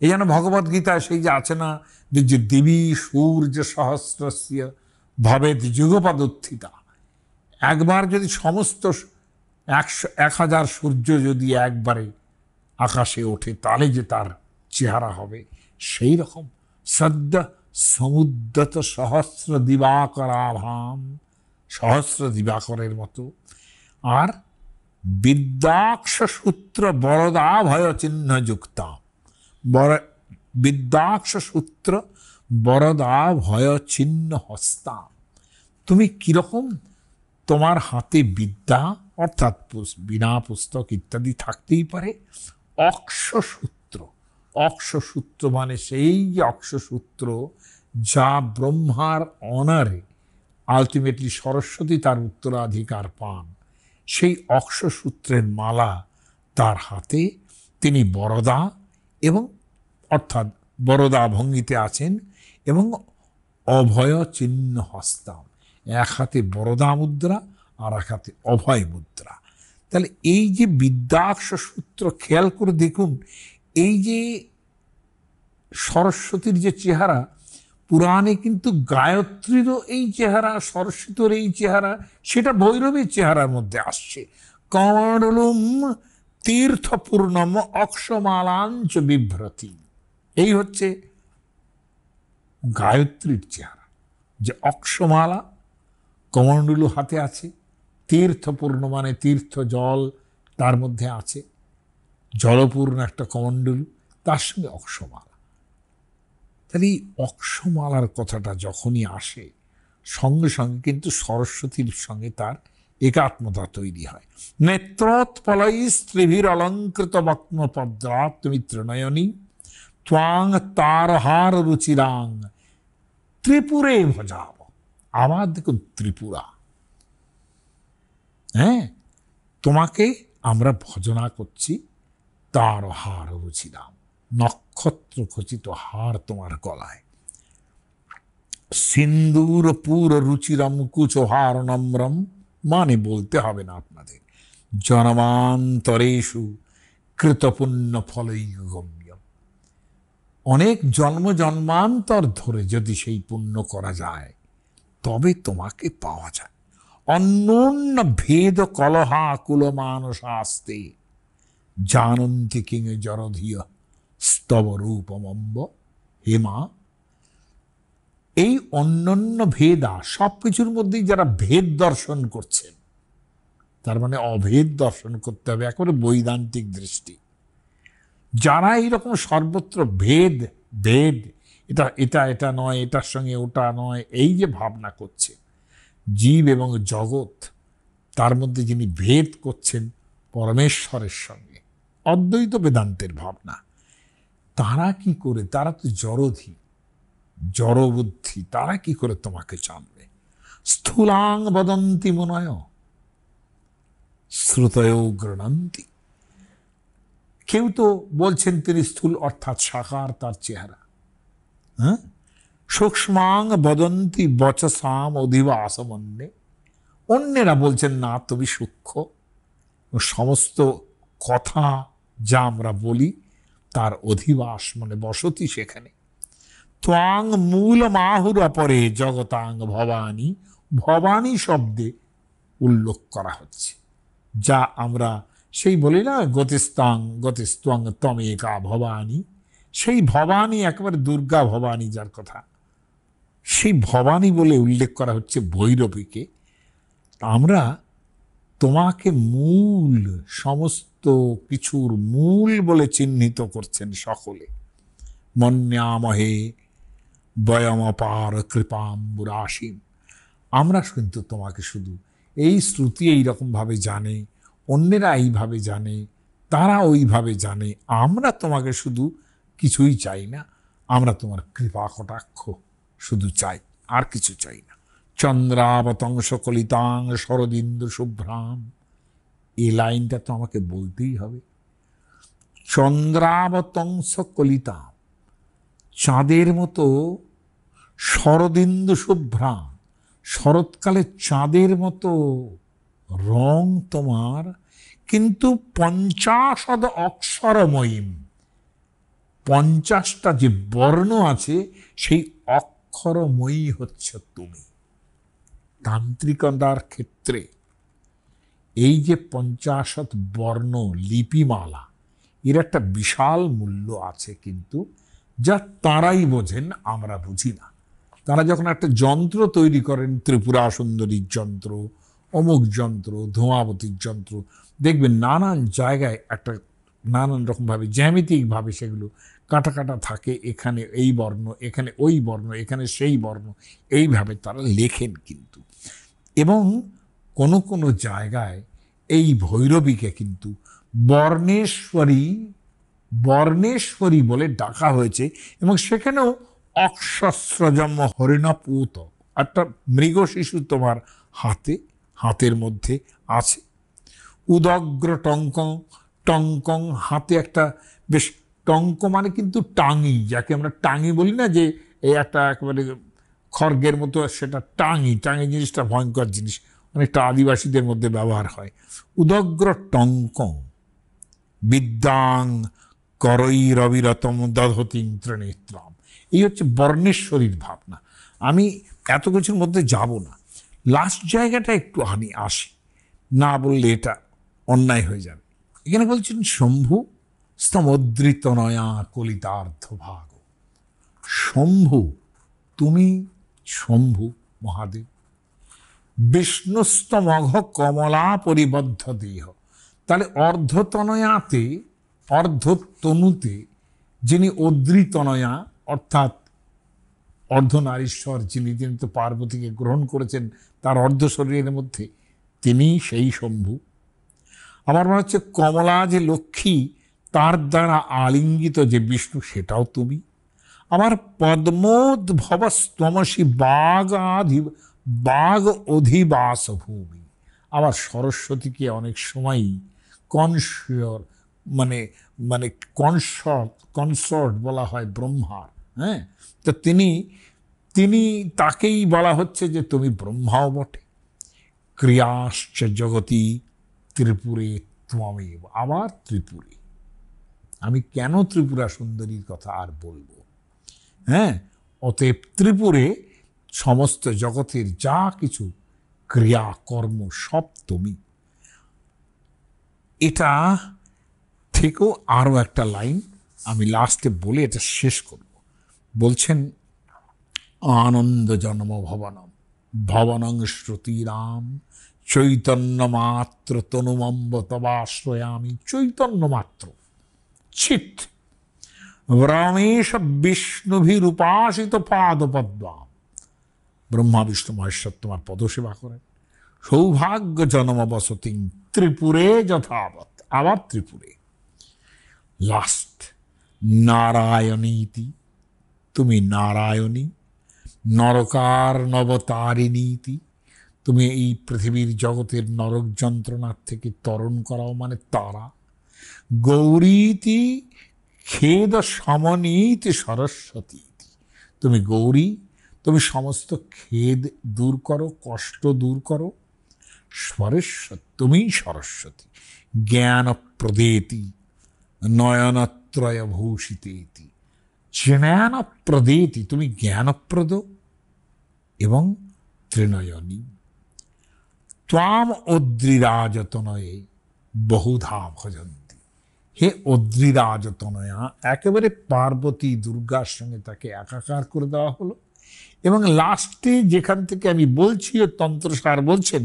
এই যেন ভগবদ্গীতায় সেই যে আছে না, যে দেবী সূর্য সহস্রস্য ভবেদ যুগপদুত্থিতা। একবার যদি সমস্ত 1000 সূর্য যদি একবারে আকাশে ওঠে, তাহলে যে তার চেহারা হবে, সেই রকম সদ্য সমুদ্রত সহস্র দিবাকরাভাম, সহস্র দিবাকরের মতো। আর বিদ্যাক্ষ সূত্র বরদা ভয় চিহ্ন যুক্তা, বিদ্যাক্ষ সূত্র বরদা ভয় চিহ্ন হস্তা। তুমি কিরকম, তোমার হাতে বিদ্যা অর্থাৎ বিনা পুস্তক ইত্যাদি থাকতেই পারে, অক্ষসূত্র, অক্ষসূত্র মানে সেই অক্ষসূত্র যা ব্রহ্মার অনারে আলটিমেটলি সরস্বতী তার উত্তরাধিকার পান, সেই অক্ষসূত্রের মালা তার হাতে। তিনি বরদা, এবং অর্থাৎ বরদা ভঙ্গিতে আছেন, এবং অভয় চিহ্ন হস্তাম, এক হাতে বরদা মুদ্রা আর এক হাতে অভয় মুদ্রা। তাহলে এই যে বিদ্যাক্ষ সূত্র, খেয়াল করে দেখুন, এই যে সরস্বতীর যে চেহারা, পুরাণে কিন্তু গায়ত্রীরও এই চেহারা, সরস্বতীর এই চেহারা, সেটা ভৈরবীর চেহারার মধ্যে আসছে। কমণ্ডলুম তীর্থপূর্ণম অক্ষমালাঞ্চ বিভ্রতি, এই হচ্ছে গায়ত্রীর চেহারা। যে অক্ষমালা কমণ্ডলু হাতে আছে, তীর্থপূর্ণ মানে তীর্থ জল তার মধ্যে আছে, জলপূর্ণ একটা কমণ্ডলু, তার সঙ্গে অক্ষমালা। তাহলে এই অক্ষমালার কথাটা যখনই আসে সঙ্গে সঙ্গে কিন্তু সরস্বতীর সঙ্গে তার একাত্মতা তৈরি হয়। নেত্রোৎপলাই স্ত্রীভির অলঙ্কৃত বক্মপদ্রাত্মিত্রনয়নী ত্বাং তারহার রুচিরাং ত্রিপুরে ভজাব। আবার দেখুন ত্রিপুরা, হ্যাঁ, তোমাকে আমরা ভজনা করছি, তার হার রুচিরাম, নক্ষত্র খচিত হার তোমার গলায়, সিন্দুর পুর রুচিরম কুচহার নম্রম, মানে বলতে হবে না আপনাদের, জন্মান্তরেষু কৃতপুণ্য ফলই গম্যম। অনেক জন্ম জন্মান্তর ধরে যদি সেই পুণ্য করা যায় তবে তোমাকে পাওয়া যায়। অন্যোন্য ভেদ কলহা কুল মানসাস্তে জানন্তি কিং জরধিয় স্তব রূপমম্ব। হেমা, এই অন্যান্য ভেদা সবকিছুর মধ্যেই যারা ভেদ দর্শন করছেন, তার মানে অভেদ দর্শন করতে হবে একেবারে বৈদান্তিক দৃষ্টি। যারা এইরকম সর্বত্র ভেদ ভেদ, এটা এটা এটা নয়, এটার সঙ্গে ওটা নয়, এই যে ভাবনা করছে জীব এবং জগৎ, তার মধ্যে যিনি ভেদ করছেন পরমেশ্বরের সঙ্গে, অদ্বৈত বেদান্তের ভাবনা, তারা কি করে, তারা তো জড়ধী জড়বুদ্ধি, তারা কি করে তোমাকে জানবে? স্থূলাং বদন্তি মুনয় শ্রুতয়ো গৃণন্তি। কেউ তো বলছেন তিনি স্থূল অর্থাৎ সাকার তার চেহারা, হ্যাঁ, সূক্ষ্মাং বদন্তি বচসাম অধিবাসমন্যে। অন্যেরা বলছেন না তুমি সূক্ষ্ম, সমস্ত কথা যা আমরা বলি তার অধিবাস মানে বসতি সেখানে। ত্বাং মূল মাহুর অপরে জগতাং ভবানী, ভবানী শব্দে উল্লেখ করা হচ্ছে, যা আমরা সেই বলি না গতিস্তাং গতিস্ত্বং তমেকা ভবানী, সেই ভবানী একেবারে দুর্গা ভবানী যার কথা, সেই ভবানী বলে উল্লেখ করা হচ্ছে ভৈরবীকে। আমরা তোমাকে মূল, সমস্ত কিছুর মূল বলে চিহ্নিত করছেন সকলে। মন্যামহে বয়মপার কৃপাম্বুরাশিম। আমরা কিন্তু তোমাকে শুধু এই শ্রুতি এইরকমভাবে জানে, অন্যেরা এইভাবে জানে, তারা ওইভাবে জানে, আমরা তোমাকে শুধু কিছুই চাই না, আমরা তোমার কৃপা কটাক্ষ শুধু চাই, আর কিছু চাই না। চন্দ্রাবতংশ কলিতাং শরদিন্দু শুভ্রাম, এই লাইনটা তো আমাকে বলতেই হবে। চন্দ্রাবতংশ কলিতাম, চাঁদের মতো শরদিন্দু শুভ্রাম, শরৎকালে চাঁদের মতো রং তোমার, কিন্তু 50 অক্ষরময়ীম, 50টা যে বর্ণ আছে সেই অক্ষরময়ী হচ্ছে তুমি। তান্ত্রিকতার ক্ষেত্রে এই যে 50 বর্ণ লিপিমালা, এর একটা বিশাল মূল্য আছে, কিন্তু যা তারাই বোঝেন, আমরা বুঝি না। তারা যখন একটা যন্ত্র তৈরি করেন, ত্রিপুরা সুন্দরীর যন্ত্র, অমুক যন্ত্র, ধোঁয়াবতীর যন্ত্র, দেখবেন নানান জায়গায় একটা নানান রকমভাবে জ্যামিতিকভাবে সেগুলো কাটা কাটা থাকে, এখানে এই বর্ণ, এখানে ওই বর্ণ, এখানে সেই বর্ণ, এইভাবে তারা লেখেন। কিন্তু এবং কোনো কোনো জায়গায় এই ভৈরবীকে কিন্তু বর্ণেশ্বরী বর্ণেশ্বরী বলে ডাকা হয়েছে, এবং সেখানেও অক্ষস্রজম হরিণপুত, একটা মৃগ শিশু তোমার হাতের মধ্যে আছে। উদগ্র টঙ্কং, টঙ্কং হাতে একটা বেশ, টঙ্ক মানে কিন্তু টাঙি, যাকে আমরা টাঙি বলি না, যে এই একটা একেবারে খড়গের মতো, সেটা টাঙি। টাঙি জিনিসটা ভয়ঙ্কর জিনিস, অনেকটা আদিবাসীদের মধ্যে ব্যবহার হয়। উদগ্র টঙ্কং বিদ্যাং করৈ রবিরতম দধতিং ত্রিনেত্রাম। এই হচ্ছে বর্ণেশ্বরীর ভাবনা। আমি এত কিছুর মধ্যে যাব না, লাস্ট জায়গাটা একটু আমি আসি, না বললে এটা অন্যায় হয়ে যাবে। এখানে বলছেন শম্ভু স্তমোদ্রিত নয়া কলিতার্ধ ভাগ। শম্ভু, তুমি শম্ভু মহাদেব। বিষ্ণুস্তমঘ কমলা পরিবদ্ধ দেহ, তাহলে অর্ধতনয়াতে, অর্ধতনুতে যিনি অদ্রিতনয়া অর্থাৎ অর্ধনারীশ্বর, যিনি তিনি তো পার্বতীকে গ্রহণ করেছেন তার অর্ধ শরীরের মধ্যে, তিনি সেই শম্ভু। আমার মনে হচ্ছে কমলা যে লক্ষ্মী, তার দ্বারা আলিঙ্গিত যে বিষ্ণু, সেটাও তুমি। আমার পদ্মোদ্ভবস্তমসি বাগ অধিবাস ভূমি। আবার সরস্বতীকে অনেক সময়ই কনসর মানে মানে কনসর্ট বলা হয় ব্রহ্মার। হ্যাঁ, তো তিনি তাকেই বলা হচ্ছে যে তুমি ব্রহ্মাও বটে। ক্রিয়াশ্চ জগতি ত্রিপুরে ত্বমেব। আবার ত্রিপুরে, আমি কেন ত্রিপুরা সুন্দরীর কথা আর বলবো। হ্যাঁ, অতএব ত্রিপুরে সমস্ত জগতের যা কিছু ক্রিয়া কর্ম সব তুমি। এটা থেকেও আরও একটা লাইন আমি লাস্টে বলে এটা শেষ করব। বলছেন আনন্দ জন্ম ভবনম ভবনং শ্রুতিরাম চৈতন্য মাত্র তনুমম্ব তবাশ্রয়ামি। চৈতন্য মাত্র চিৎ রমেশ বিষ্ণুভিরুপাসিত পাদপদ্মাম। ব্রহ্মা বিষ্ণু মহেশ্বর তোমার পদসেবা করেন। সৌভাগ্য জন্ম বসতি ত্রিপুরে যথাবৎ। আবার ত্রিপুরে। লাস্ট নারায়ণীতি, তুমি নারায়ণী। নরকার নবতারিণীতি, তুমি এই পৃথিবীর জগতের নরক যন্ত্রণার থেকে তরণ করাও, মানে তারা। গৌরীতি খেদ সমনীতি সরস্বতী, তুমি গৌরী, তুমি সমস্ত খেদ দূর করো, কষ্ট দূর করো। সরস্বতী, তুমি সরস্বতী। জ্ঞান প্রদেতি নয়নত্রয় ভূষিতেতি। জ্ঞান প্রদেতি, তুমি জ্ঞানপ্রদ এবং ত্রিনয়নী। ত্বাম অদ্রিরাজতনয়ে বহুধা ভজন্তি। হে অদ্রিরাজতনয়া, একেবারে পার্বতী দুর্গার সঙ্গে তাকে একাকার করে দেওয়া হলো। এবং লাস্টে যেখান থেকে আমি বলছি, তন্ত্রসার বলছেন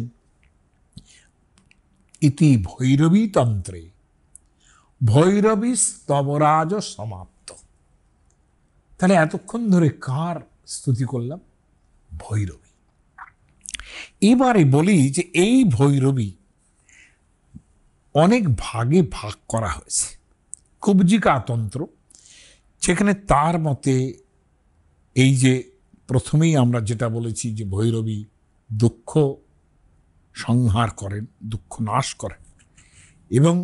ইতি ভৈরবী তন্ত্রে ভৈরবী স্তবরাজ সমাপ্ত। তাহলে এতক্ষণ ধরে কার স্তুতি করলাম? ভৈরবী। এবারে বলি যে এই ভৈরবী অনেক ভাগে ভাগ করা হয়েছে। কুব্জিকা তন্ত্র, যেখানে তার মতে এই যে প্রথমেই আমরা যেটা বলেছি যে ভৈরবী দুঃখ সংহার করেন, দুঃখ নাশ করেন, এবং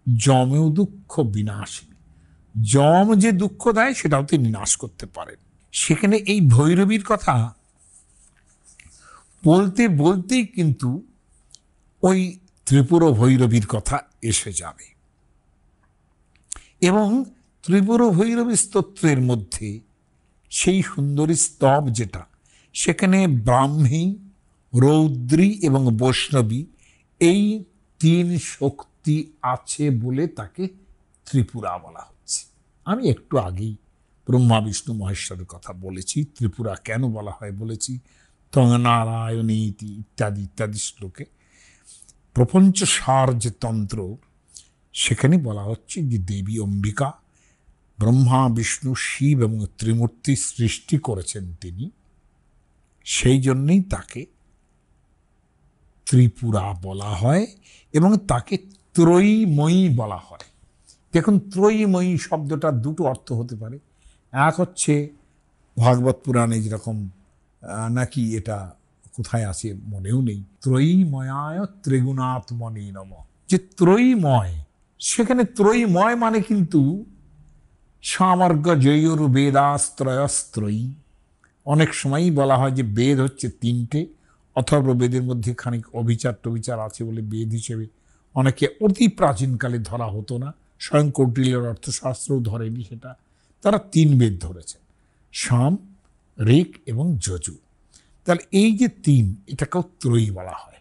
যমেও দুঃখ বিনাশিনী। যম যে দুঃখ দেয় সেটাও তিনি নাশ করতে পারেন। সেখানে এই ভৈরবীর কথা বলতে বলতেই কিন্তু ওই ত্রিপুর ভৈরবীর কথা এসে যাবে। এবং ত্রিপুর ভৈরবী স্তোত্রের মধ্যে সেই সুন্দরী স্তব যেটা, সেখানে ব্রাহ্মী, রৌদ্রী এবং বৈষ্ণবী এই তিন শক্তি আছে বলে তাকে ত্রিপুরা বলা হচ্ছে। আমি একটু আগেই ব্রহ্মা বিষ্ণু মহেশ্বরের কথা বলেছি। ত্রিপুরা কেন বলা হয় বলেছি, নারায়ণীতি ইত্যাদি ইত্যাদি শ্লোকে। প্রপঞ্চ সার যে তন্ত্র, সেখানে বলা হচ্ছে যে দেবী অম্বিকা ব্রহ্মা বিষ্ণু শিব এবং ত্রিমূর্তি সৃষ্টি করেছেন তিনি, সেই জন্যেই তাকে ত্রিপুরা বলা হয় এবং তাকে ত্রয়ীময়ী বলা হয়। দেখুন, ত্রয়ীময়ী শব্দটা দুটো অর্থ হতে পারে। এক হচ্ছে ভাগবত পুরাণে যেরকম নাকি, এটা কোথায় আছে মনেও নেই, ত্রয়ীময়ায় ত্রিগুণাত্মনি নম, যে ত্রয়ীময়। সেখানে ত্রয়ীময় মানে কিন্তু সামর্গ জয়ুর বেদাস্ত্রয়স্ত্রয়ী। অনেক সময়ই বলা হয় যে বেদ হচ্ছে তিনটে, অথর্ব বেদের মধ্যে খানিক অবিচার টবিচার আছে বলে বেদ হিসেবে অনেকে অতি প্রাচীনকালে ধরা হতো না। স্বয়ং কৌটিল্যের অর্থশাস্ত্রও ধরেনি সেটা। তারা তিন বেদ ধরেছেন, সাম, ঋক এবং যজু। তাহলে এই যে তিন, এটাকেও ত্রয়ী বলা হয়।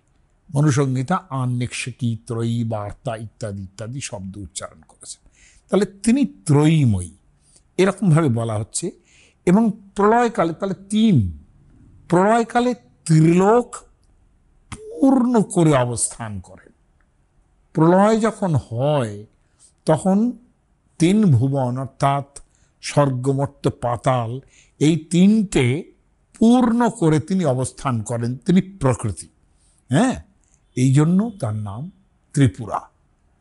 মনুসংহিতা আন্নেক্ষী ত্রয়ী বার্তা ইত্যাদি ইত্যাদি শব্দ উচ্চারণ করেছেন। তাহলে তিনি ত্রয়ীময়ী এরকমভাবে বলা হচ্ছে। এবং প্রলয়কালে তাহলে তিন, প্রলয়কালে ত্রিলোক পূর্ণ করে অবস্থান করেন। প্রলয় যখন হয় তখন তিন ভুবন অর্থাৎ স্বর্গ, মর্ত্য, পাতাল, এই তিনটে পূর্ণ করে তিনি অবস্থান করেন। তিনি প্রকৃতি। হ্যাঁ, এই জন্য তার নাম ত্রিপুরা।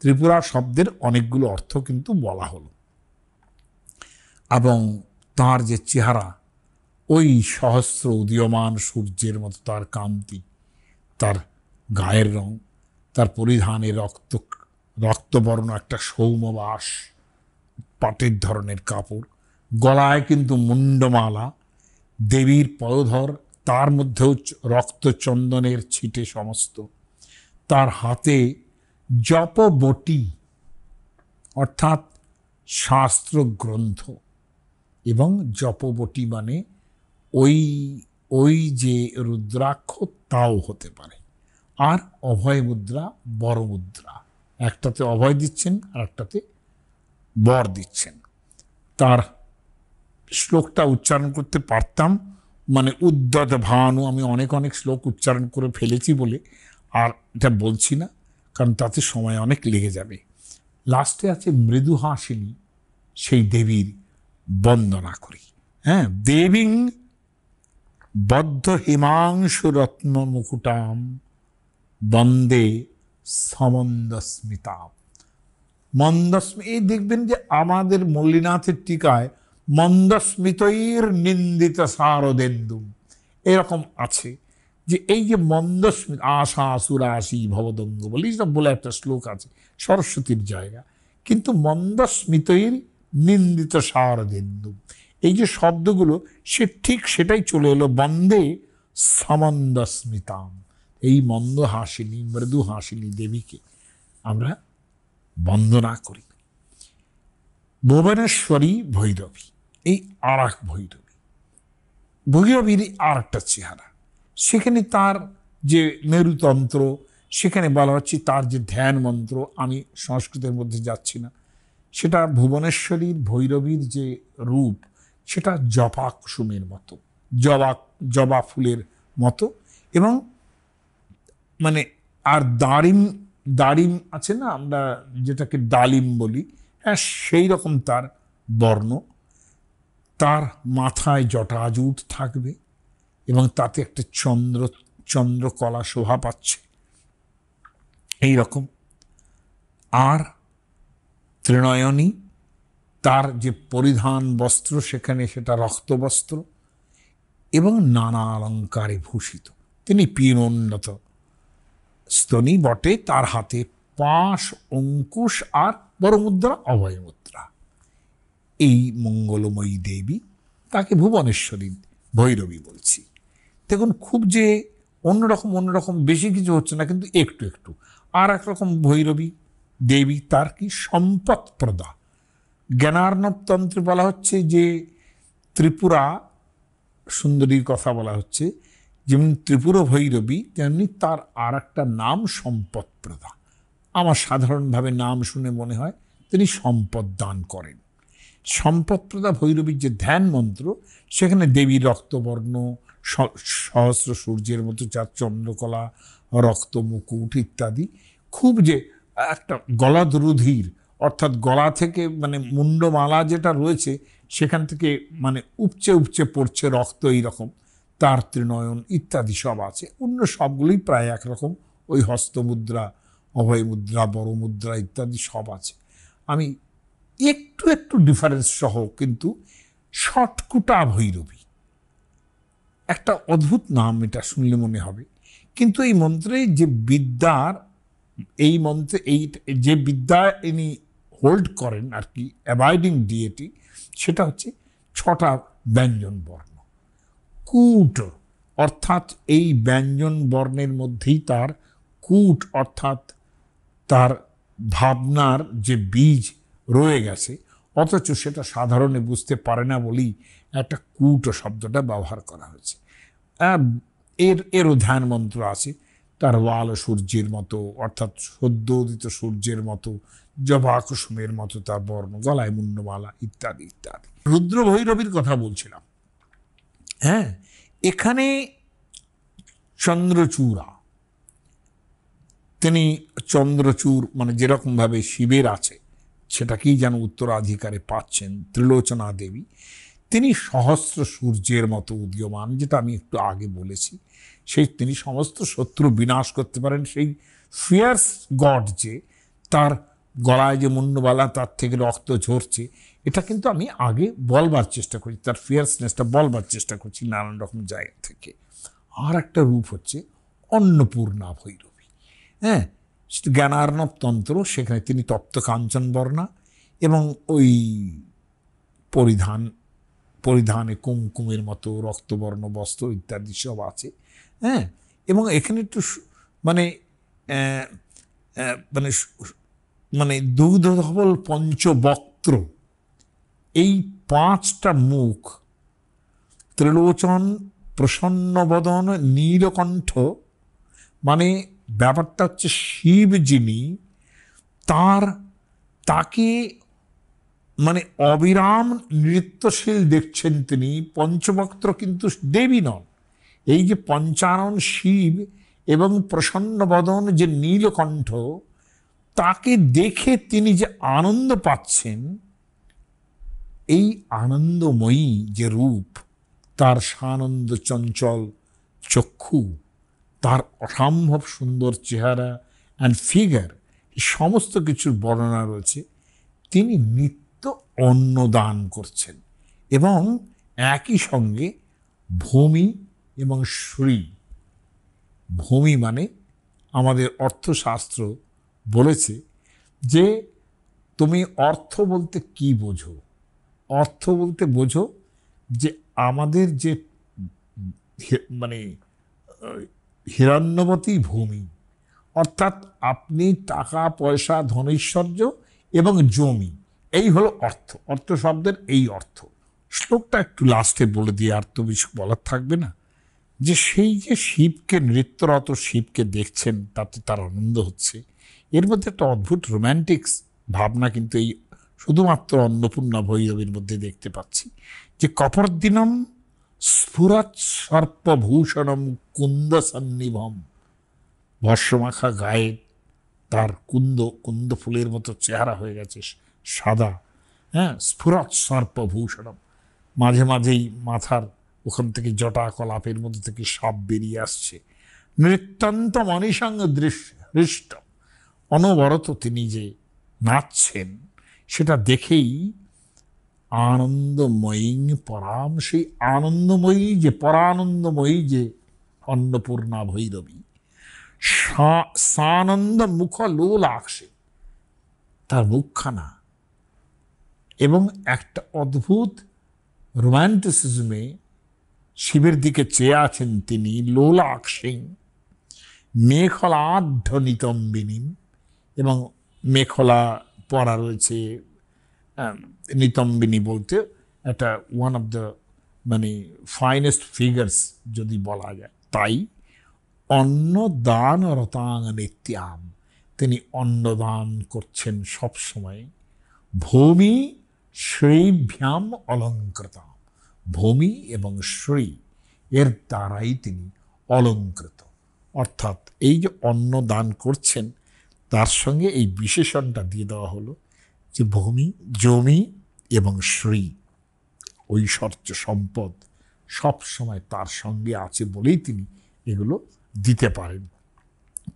ত্রিপুরা শব্দের অনেকগুলো অর্থ কিন্তু বলা হলো। এবং তার যে চেহারা, ওই সহস্র উদীয়মান সূর্যের মতো তার কান্তি, তার গায়ের রং, তার পরিধানে রক্তবর্ণ একটা সৌমবাস, পাটের ধরনের কাপড়, গলায় কিন্তু মুন্ডমালা, দেবীর পদধর, তার মধ্যেও রক্তচন্দনের ছিটে সমস্ত, তার হাতে জপবটি অর্থাৎ শাস্ত্র গ্রন্থ, এবং জপবটি মানে ওই ওই যে রুদ্রাক্ষ তাও হতে পারে। আর অভয় মুদ্রা, বড় মুদ্রা, একটাতে অভয় দিচ্ছেন আর একটাতে বর দিচ্ছেন। তার শ্লোকটা উচ্চারণ করতে পারতাম, মানে উদ্যত ভানু, আমি অনেক অনেক শ্লোক উচ্চারণ করে ফেলেছি বলে আর এটা বলছি না, কারণ তাতে সময় অনেক লেগে যাবে। লাস্টে আছে মৃদু হাসিনী, সেই দেবীর বন্দনা করি। হ্যাঁ, দেবীং বদ্ধ হিমাংশু রত্ন মুকুটাম বন্দে সমন্দস্মিতাম। এই দেখবেন যে আমাদের মল্লিনাথের টিকায় মন্দস্মিতৈর নিন্দিত শারদেন্দু এরকম আছে, যে এই যে মন্দস্মিত, আশা সুরাশি ভবদঙ্গ বলে সব বলে একটা শ্লোক আছে, সরস্বতীর জায়গা। কিন্তু মন্দস্মিতৈর নিন্দিত শারদেন্দু, এই যে শব্দগুলো, সে ঠিক সেটাই চলে এলো বন্দে সমন্দস্মিতাম। এই মন্দ হাসিনী, মৃদু হাসিনী দেবীকে আমরা বন্দনা করি। ভুবনেশ্বরী ভৈরবী, এই আর এক ভৈরবী। ভৈরবীর আর একটা চেহারা, সেখানে তার যে মেরুতন্ত্র, সেখানে বলা হচ্ছে তার যে ধ্যান মন্ত্র, আমি সংস্কৃতের মধ্যে যাচ্ছি না, সেটা ভুবনেশ্বরীর ভৈরবীর যে রূপ, সেটা জবা কুসুমের মতো, জবা ফুলের মতো, এবং মানে আর দাড়িম আছে না, আমরা যেটাকে ডালিম বলি, হ্যাঁ সেই রকম তার বর্ণ। তার মাথায় জটাজুট থাকবে এবং তাতে একটা চন্দ্রকলা শোভা পাচ্ছে এই রকম। আর ত্রিনয়নী, তার যে পরিধান বস্ত্র, সেখানে সেটা রক্তবস্ত্র এবং নানা অলঙ্কারে ভূষিত। তিনি পীনোন্নত স্তনী বটে, তার হাতে পাশ, অঙ্কুশ আর বড় মুদ্রা, অভয় মুদ্রা। এই মঙ্গলময়ী দেবী, তাকে ভুবনেশ্বরী ভৈরবী বলছি। দেখুন, খুব যে অন্যরকম বেশি কিছু হচ্ছে না, কিন্তু একটু একটু। আর একরকম ভৈরবী দেবী, তার কি সম্পদপ্রদা। জ্ঞানার্ণব তন্ত্রে বলা হচ্ছে যে ত্রিপুরা সুন্দরীর কথা বলা হচ্ছে, যেমন ত্রিপুরা ভৈরবী, তেমনি তার আর একটা নাম সম্পদপ্রদা। আমার সাধারণভাবে নাম শুনে মনে হয় তিনি সম্পদ দান করেন। সম্পদপ্রদা ভৈরবীর যে ধ্যান মন্ত্র, সেখানে দেবীর রক্তবর্ণ, সহস্র সূর্যের মতো চার চন্দ্রকলা, রক্ত মুকুট ইত্যাদি, খুব যে একটা গলাধরুধির, অর্থাৎ গলা থেকে মানে মুন্ডমালা যেটা রয়েছে, সেখান থেকে মানে উপচে পড়ছে রক্ত, এইরকম তার ত্রিনয়ন ইত্যাদি সব আছে। অন্য সবগুলোই প্রায় একরকম, ওই হস্তমুদ্রা, অভয় মুদ্রা, বড় মুদ্রা ইত্যাদি সব আছে। আমি একটু ডিফারেন্স সহ, কিন্তু শটকুটা ভৈরবী একটা অদ্ভুত নাম, এটা শুনলে মনে হবে। কিন্তু এই মন্ত্রে যে বিদ্যার, এই মন্ত্রে এই যে বিদ্যা ইনি হোল্ড করেন আর কি, অ্যাবাইডিং ডিয়েটি, সেটা হচ্ছে 6টা ব্যঞ্জন বর্ণ। কূট অর্থাৎ এই ব্যঞ্জন বর্ণের মধ্যেই তার কূট অর্থাৎ তার ভাবনার যে বীজ রয়ে গেছে, অথচ সেটা সাধারণে বুঝতে পারে না বলেই একটা কূট শব্দটা ব্যবহার করা হয়েছে। এরও ধ্যান মন্ত্র আছে, তার ওয়াল সূর্যের মতো, অর্থাৎ সদ্য উদিত সূর্যের মতো, জবা কুসুমের মতো তার বর্ণ, গলায় মুন্ডমালা ইত্যাদি ইত্যাদি। রুদ্র ভৈরবীর কথা বলছিলাম। হ্যাঁ, এখানে চন্দ্রচূড়া, তিনি চন্দ্রচূড় মানে যেরকমভাবে শিবের আছে সেটাকেই যেন উত্তরাধিকারে পাচ্ছেন ত্রিলোচনা দেবী। তিনি সহস্র সূর্যের মতো উদীয়মান, যেটা আমি একটু আগে বলেছি। সেই তিনি সমস্ত শত্রু বিনাশ করতে পারেন। সেই ফিয়ার্স গড, যে তার গলায় যে মুন্ডবালা তার থেকে রক্ত ঝরছে, এটা কিন্তু আমি আগে বলবার চেষ্টা করছি, তার ফিয়ার্সনেসটা বলবার চেষ্টা করছি নানান রকম জায়গা থেকে। আর একটা রূপ হচ্ছে অন্নপূর্ণা ভৈরবী। হ্যাঁ, জ্ঞানার্ণব তন্ত্র, সেখানে তিনি তপ্ত কাঞ্চন বর্ণা এবং ওই পরিধানে কুমকুমের মতো রক্তবর্ণ বস্ত্র ইত্যাদি সব আছে। হ্যাঁ, এবং এখানে একটু মানে মানে মানে দুগ্ধধবল পঞ্চবক্ত্র, এই 5টা মুখ, ত্রিলোচন, প্রসন্নবদন, নীলকণ্ঠ, মানে ব্যাপারটা হচ্ছে শিব যিনি, তাকে মানে অবিরাম নৃত্যশীল দেখছেন তিনি। পঞ্চবক্ত্র কিন্তু দেবী নন, এই যে পঞ্চানন শিব এবং প্রসন্নবদন যে নীলকণ্ঠ, তাকে দেখে তিনি যে আনন্দ পাচ্ছেন, এই আনন্দময়ী যে রূপ, তার সানন্দ চঞ্চল চক্ষু, তার অসম্ভব সুন্দর চেহারা অ্যান্ড ফিগার, সমস্ত কিছুর বর্ণনা রয়েছে। তিনি নিত্য অন্নদান করছেন এবং একই সঙ্গে ভূমি এবং শ্রী। ভূমি মানে আমাদের অর্থশাস্ত্র বলেছে যে তুমি অর্থ বলতে কি বোঝো? অর্থ বলতে বোঝো যে আমাদের যে মানে হিরণ্যবতী ভূমি, অর্থাৎ আপনি টাকা পয়সা ধনৈশ্বর্য এবং জমি, এই হলো অর্থ। অর্থ শব্দের এই অর্থ। শ্লোকটা একটু লাস্টে বলে দিয়ে আর তো বেশি বলার থাকবে না, যে সেই যে শিবকে, নৃত্যরত শিবকে দেখছেন, তাতে তার আনন্দ হচ্ছে। এর মধ্যে একটা অদ্ভুত রোম্যান্টিক্স ভাবনা কিন্তু এই শুধুমাত্র অন্নপূর্ণা ভৈরবীর মধ্যে দেখতে পাচ্ছি, যে কপর্দিনম স্ফুরৎ সর্পভূষণম কুন্দ সন্নিভম, ভস্মমাখা গায়ে তার কুন্দ ফুলের মতো চেহারা হয়ে গেছে, সাদা। হ্যাঁ, স্ফুরৎ সর্পভূষণম, মাঝে মাঝেই মাথার ওখান থেকে জটা কলাপের মধ্যে থেকে সাপ বেরিয়ে আসছে। নৃত্যান্ত মনিসঙ্গ হৃষ্ট, অনবরত তিনি যে নাচছেন, সেটা দেখেই আনন্দময়ী পরাম, সেই আনন্দময়ী যে পরানন্দময়ী যে অন্নপূর্ণা ভৈরবী, সানন্দ মুখ লোলাক্ষে, তার মুখখানা, এবং একটা অদ্ভুত রোম্যান্টিসিজমে শিবের দিকে চেয়ে আছেন তিনি। লোলাক্ষিং মেখলাঢ্য নিতম্বিনীম, এবং মেখলা পরা রয়েছে। নিতম্বিনী বলতে একটা ওয়ান অফ দ্য মানে ফাইনেস্ট ফিগার্স যদি বলা যায়। তাই অন্নদান রতাং নিত্যাম, তিনি অন্নদান করছেন সবসময়। ভূমি শ্রীভ্যাম অলঙ্কৃতা, ভূমি এবং শ্রী এর দ্বারাই তিনি অলঙ্কৃত। অর্থাৎ এই যে অন্নদান করছেন, তার সঙ্গে এই বিশেষণটা দিয়ে দেওয়া হলো যে ভূমি, জমি এবং শ্রী, ঐশ্বর্য সম্পদ সব সময় তার সঙ্গে আছে বলেই তিনি এগুলো দিতে পারেন।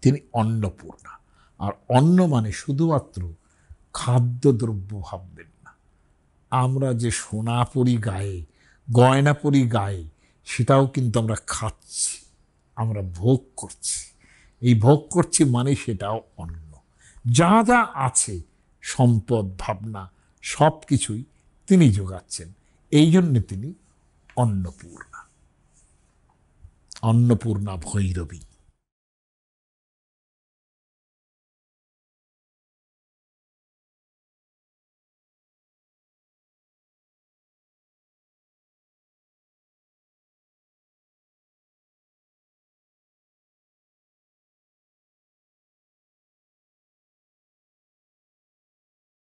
তিনি অন্নপূর্ণা। আর অন্ন মানে শুধুমাত্র খাদ্যদ্রব্য ভাববেন না। আমরা যে সোনা পরি গায়ে, গয়না পরি গায়ে, সেটাও কিন্তু আমরা খাচ্ছি, আমরা ভোগ করছি। এই ভোগ করছি মানে সেটাও অন্ন। যা যা আছে সম্পদ, ভাবনা, সব কিছুই তিনি যোগাচ্ছেন। এই জন্যে তিনি অন্নপূর্ণা, অন্নপূর্ণা ভৈরবী।